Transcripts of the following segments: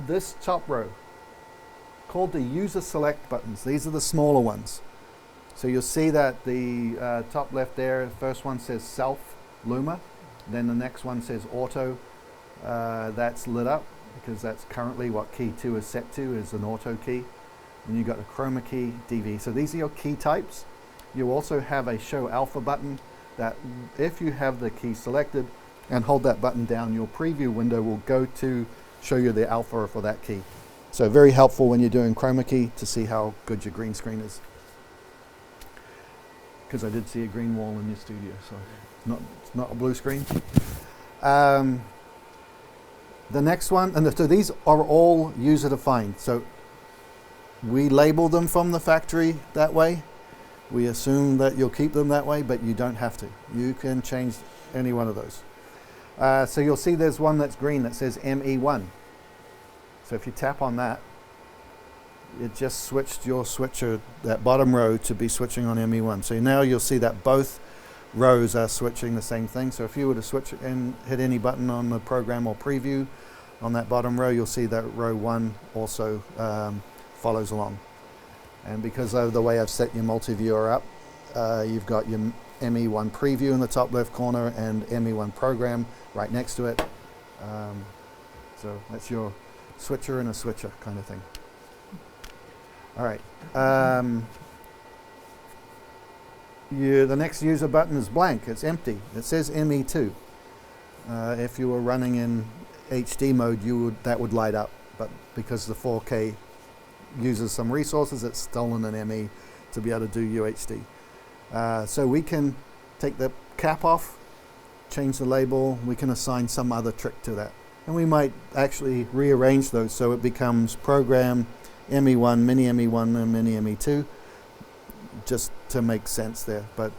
this top row, called the user select buttons. These are the smaller ones. So you'll see that the top left there, the first one says self Luma, then the next one says auto. That's lit up because that's currently what key 2 is set to, is an auto key. And you've got a chroma key, DV. So these are your key types. You also have a show alpha button that if you have the key selected and hold that button down, your preview window will go to show you the alpha for that key. So very helpful when you're doing chroma key to see how good your green screen is. Because I did see a green wall in your studio, so it's not a blue screen. The next one, and so these are all user defined. So we label them from the factory that way. We assume that you'll keep them that way, but you don't have to. You can change any one of those. So you'll see there's one that's green that says ME1. So if you tap on that, it just switched your switcher, that bottom row, to be switching on ME1. So now you'll see that both rows are switching the same thing. So if you were to switch and hit any button on the program or preview on that bottom row, you'll see that row 1 also follows along. And because of the way I've set your multi-viewer up, you've got your ME1 preview in the top left corner and ME1 program right next to it. So that's your switcher and a switcher kind of thing. All right. The next user button is blank. It's empty. It says ME2. If you were running in HD mode, that would light up. But because the 4K uses some resources, it's stolen an ME to be able to do UHD. So we can take the cap off, change the label. We can assign some other trick to that. And we might actually rearrange those so it becomes program ME1, mini ME1, and mini ME2, just to make sense there. But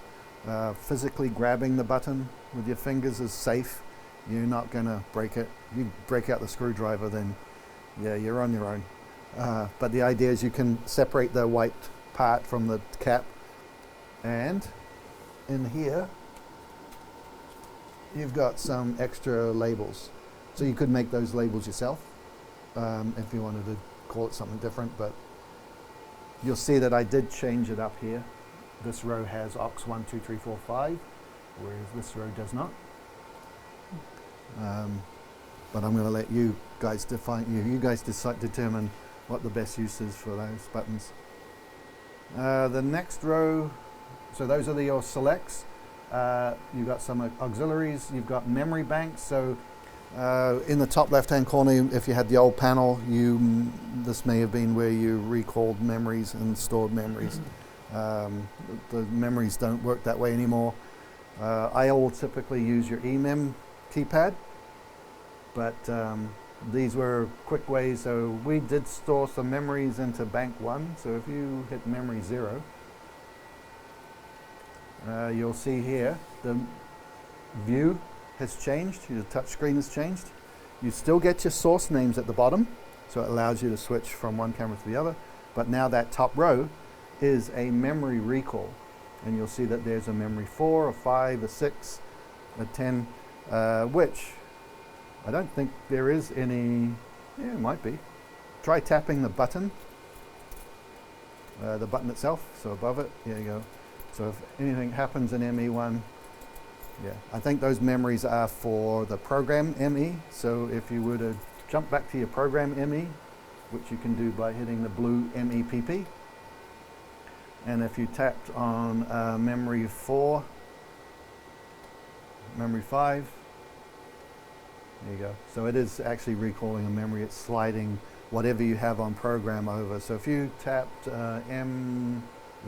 physically grabbing the button with your fingers is safe. You're not going to break it. You break out the screwdriver, then yeah, you're on your own. But the idea is you can separate the white part from the cap, and in here you've got some extra labels. So you could make those labels yourself if you wanted to call it something different, but you'll see that I did change it up here. This row has aux 1, 2, 3, 4, 5, whereas this row does not. But I'm going to let you guys determine what the best use is for those buttons. The next row, so those are your selects. You've got some auxiliaries, you've got memory banks. So in the top left-hand corner, if you had the old panel, this may have been where you recalled memories and stored memories. The memories don't work that way anymore. I will typically use your eMem keypad, but these were quick ways. So we did store some memories into bank 1. So if you hit memory 0, you'll see here the view has changed. Your touch screen has changed. You still get your source names at the bottom, so it allows you to switch from one camera to the other. But now that top row is a memory recall, and you'll see that there's a memory 4, a 5, a 6, a 10, which I don't think there is any. Yeah, it might be. Try tapping the button itself. So above it, there you go. So if anything happens in ME1. Yeah, I think those memories are for the program ME. So if you were to jump back to your program ME, which you can do by hitting the blue MEPP, and if you tapped on memory 4, memory 5, there you go. So it is actually recalling a memory. It's sliding whatever you have on program over. So if you tapped M1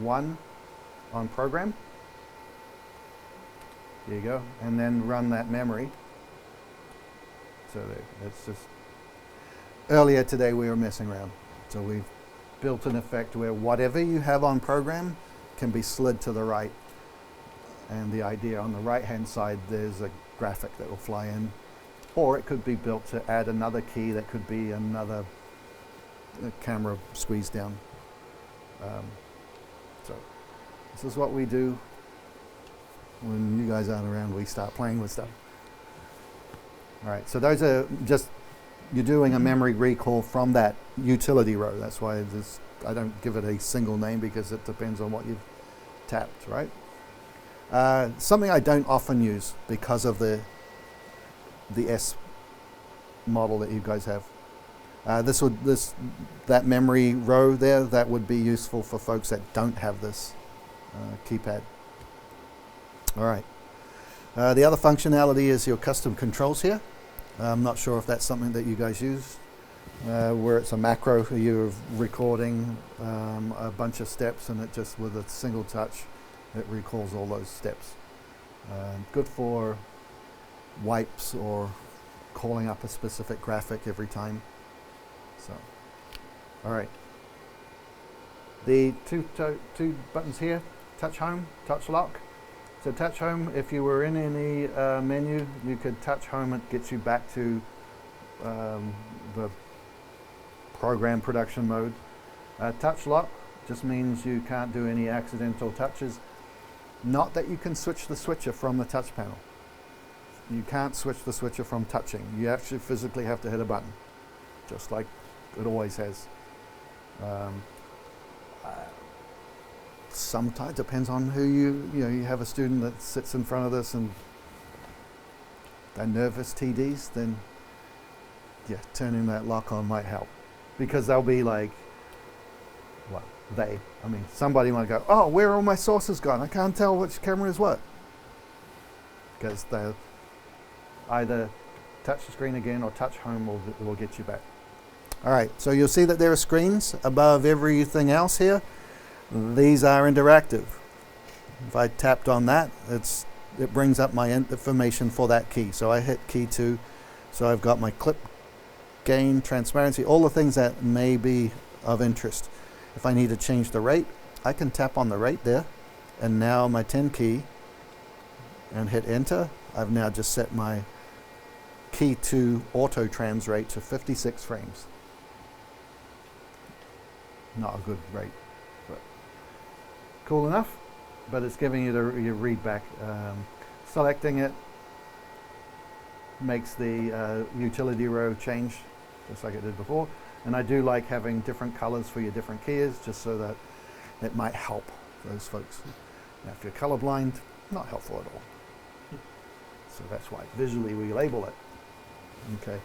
on program, there you go, and then run that memory. So it's just, earlier today we were messing around. So we've built an effect where whatever you have on program can be slid to the right. And the idea on the right hand side, there's a graphic that will fly in. Or it could be built to add another key that could be another camera squeezed down. So this is what we do. When you guys aren't around, we start playing with stuff. All right, so those are just you're doing a memory recall from that utility row. That's why I don't give it a single name, because it depends on what you've tapped, right? Something I don't often use because of the S model that you guys have. That memory row there, that would be useful for folks that don't have this keypad. All right. The other functionality is your custom controls here. I'm not sure if that's something that you guys use, where it's a macro, you're recording a bunch of steps, and it just, with a single touch, it recalls all those steps. Good for wipes or calling up a specific graphic every time. So, all right. The two buttons here, touch home, touch lock. So touch home, if you were in any menu, you could touch home. It gets you back to the program production mode. Touch lock just means you can't do any accidental touches. Not that you can switch the switcher from the touch panel. You can't switch the switcher from touching. You actually physically have to hit a button, just like it always has. Sometimes depends on who you have a student that sits in front of this and they're nervous TDs, then yeah, turning that lock on might help, because they'll be like, well, somebody might go, oh, where are all my sources gone? I can't tell which camera is what, because they'll either touch the screen again or touch home will get you back. All right, so you'll see that there are screens above everything else here. These are interactive. If I tapped on that, it brings up my information for that key. So I hit key 2. So I've got my clip, gain, transparency, all the things that may be of interest. If I need to change the rate, I can tap on the rate there, and now my 10 key, and hit enter. I've now just set my key 2 auto trans rate to 56 frames. Not a good rate, but cool enough. But it's giving you your read back. Selecting it makes the utility row change, just like it did before. And I do like having different colors for your different keys, just so that it might help those folks. Now, if you're colorblind, not helpful at all. So that's why visually we label it. Okay.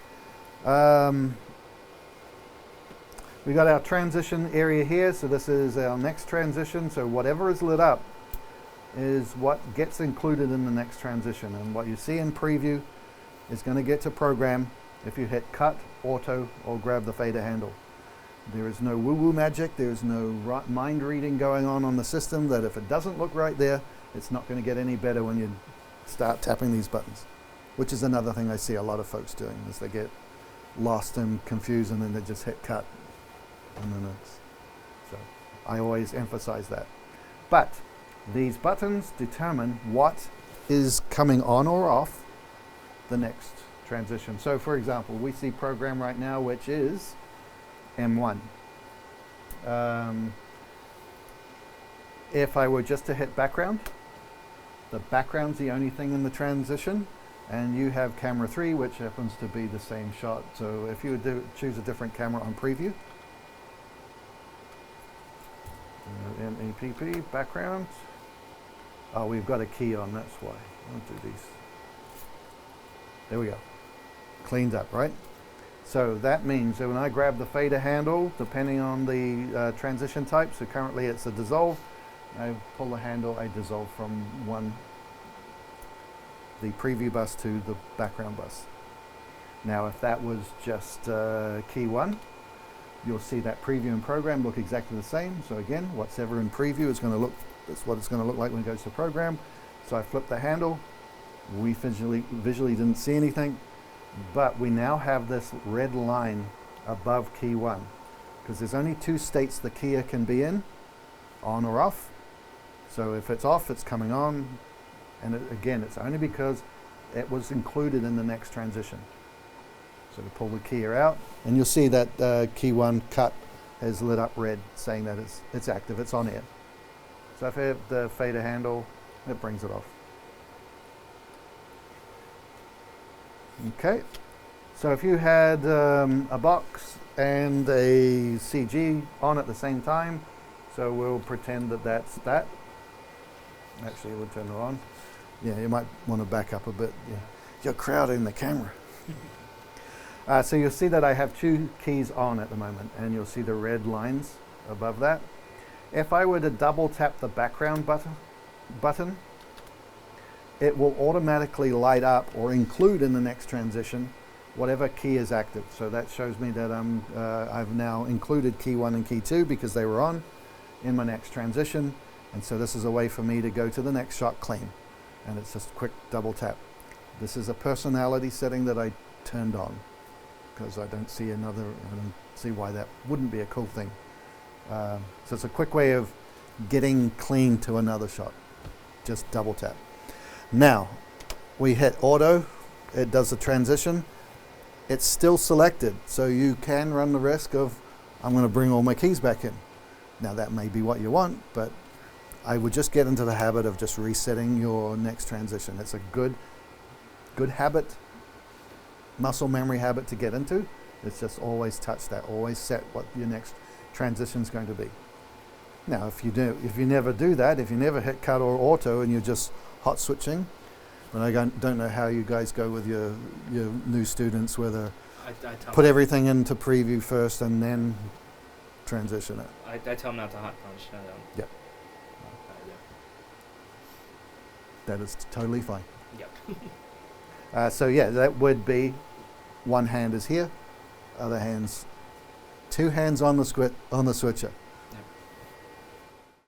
We got our transition area here, so this is our next transition. So whatever is lit up is what gets included in the next transition, and what you see in preview is going to get to program if you hit cut, auto, or grab the fader handle. There is no woo-woo magic, there is no mind reading going on the system, that if it doesn't look right there, it's not going to get any better when you start tapping these buttons, which is another thing I see a lot of folks doing, is they get lost and confused and then they just hit cut. And then so I always emphasize that. But these buttons determine what is coming on or off the next transition. So for example, we see program right now, which is M1. If I were just to hit background, the background's the only thing in the transition, and you have camera 3, which happens to be the same shot. So if you would choose a different camera on preview, MEPP, background. Oh, we've got a key on, that's why. I'll do these. There we go. Cleaned up, right? So that means that when I grab the fader handle, depending on the transition type, so currently it's a dissolve, I pull the handle, I dissolve from the preview bus to the background bus. Now if that was just key 1, you'll see that preview and program look exactly the same. So again, what's ever in preview is going to look, that's what it's going to look like when it goes to program. So I flip the handle. We visually didn't see anything, but we now have this red line above key 1, because there's only 2 states the keyer can be in, on or off. So if it's off, it's coming on, and again, it's only because it was included in the next transition. So we pull the keyer out, and you'll see that key 1 cut has lit up red, saying that it's active, it's on air. So if I hit the fader handle, it brings it off. Okay, So if you had a box and a CG on at the same time, so we'll pretend that that's that. Actually, we'll turn it on. Yeah, you might want to back up a bit. Yeah. You're crowding the camera. So you'll see that I have two keys on at the moment, and you'll see the red lines above that. If I were to double tap the background button, it will automatically light up or include in the next transition whatever key is active. So that shows me that I've now included key 1 and key 2 because they were on in my next transition. And so this is a way for me to go to the next shot clean. And it's just a quick double tap. This is a personality setting that I turned on because I don't see why that wouldn't be a cool thing. So it's a quick way of getting clean to another shot. Just double tap. Now, we hit auto, it does the transition. It's still selected, so you can run the risk of, I'm going to bring all my keys back in. Now that may be what you want, but I would just get into the habit of just resetting your next transition. It's a good habit, muscle memory habit to get into. It's just always touch that, always set what your next transition is going to be. Now, if you never do that, if you never hit cut or auto and you're just hot switching, and I don't know how you guys go with your new students, whether put everything into preview first and then transition it. I tell them not to hot punch. Yep. That is totally fine. Yep. So yeah, that would be one hand is here, other hand's two hands on the switcher.